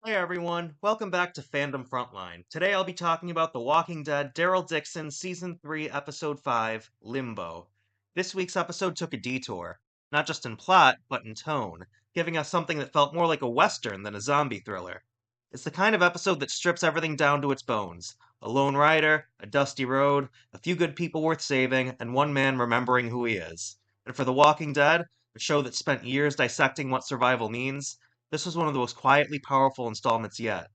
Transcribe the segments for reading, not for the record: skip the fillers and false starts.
Hey everyone, welcome back to Fandom Frontline. Today I'll be talking about The Walking Dead Daryl Dixon Season 3, Episode 5, Limbo. This week's episode took a detour, not just in plot, but in tone, giving us something that felt more like a western than a zombie thriller. It's the kind of episode that strips everything down to its bones. A lone rider, a dusty road, a few good people worth saving, and one man remembering who he is. And for The Walking Dead, a show that spent years dissecting what survival means, this was one of the most quietly powerful installments yet.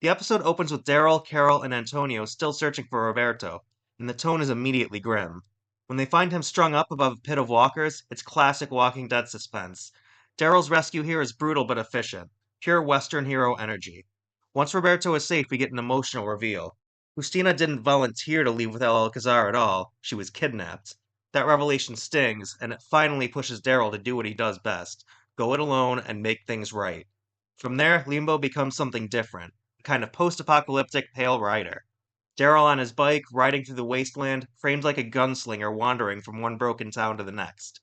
The episode opens with Daryl, Carol, and Antonio still searching for Roberto, and the tone is immediately grim. When they find him strung up above a pit of walkers, it's classic Walking Dead suspense. Daryl's rescue here is brutal but efficient, pure Western hero energy. Once Roberto is safe, we get an emotional reveal. Justina didn't volunteer to leave with El Alcazar at all, she was kidnapped. That revelation stings, and it finally pushes Daryl to do what he does best go it alone and make things right. From there, Limbo becomes something different, a kind of post apocalyptic pale rider. Daryl on his bike, riding through the wasteland, framed like a gunslinger wandering from one broken town to the next.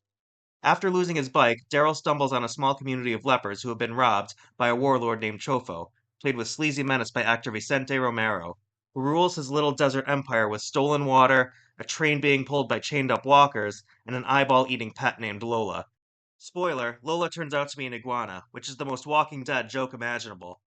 After losing his bike, Daryl stumbles on a small community of lepers who have been robbed by a warlord named Chofo, played with sleazy menace by actor Vicente Romero, who rules his little desert empire with stolen water, a train being pulled by chained up walkers, and an eyeball eating pet named Lola. Spoiler, Lola turns out to be an iguana, which is the most Walking Dead joke imaginable.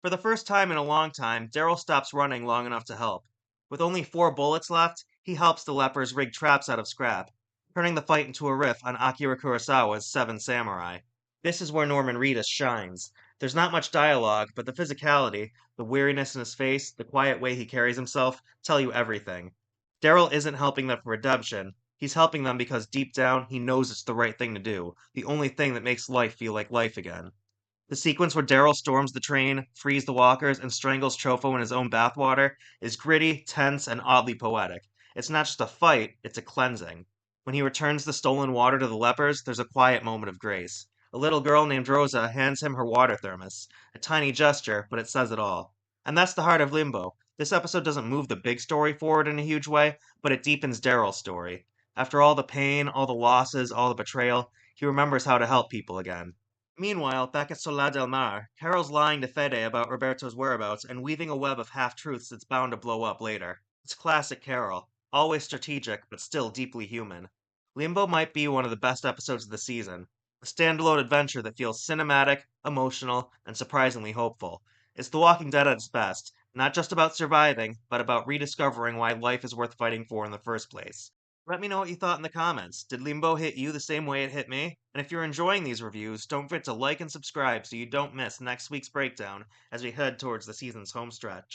For the first time in a long time, Daryl stops running long enough to help. With only 4 bullets left, he helps the lepers rig traps out of scrap, turning the fight into a riff on Akira Kurosawa's Seven Samurai. This is where Norman Reedus shines. There's not much dialogue, but the physicality, the weariness in his face, the quiet way he carries himself, tell you everything. Daryl isn't helping them for redemption. He's helping them because deep down, he knows it's the right thing to do, the only thing that makes life feel like life again. The sequence where Daryl storms the train, frees the walkers, and strangles Chofo in his own bathwater is gritty, tense, and oddly poetic. It's not just a fight, it's a cleansing. When he returns the stolen water to the lepers, there's a quiet moment of grace. A little girl named Rosa hands him her water thermos. A tiny gesture, but it says it all. And that's the heart of Limbo. This episode doesn't move the big story forward in a huge way, but it deepens Daryl's story. After all the pain, all the losses, all the betrayal, he remembers how to help people again. Meanwhile, back at Sola del Mar, Carol's lying to Fede about Roberto's whereabouts and weaving a web of half-truths that's bound to blow up later. It's classic Carol, always strategic, but still deeply human. Limbo might be one of the best episodes of the season, a standalone adventure that feels cinematic, emotional, and surprisingly hopeful. It's The Walking Dead at its best, not just about surviving, but about rediscovering why life is worth fighting for in the first place. Let me know what you thought in the comments. Did Limbo hit you the same way it hit me? And if you're enjoying these reviews, don't forget to like and subscribe so you don't miss next week's breakdown as we head towards the season's home stretch.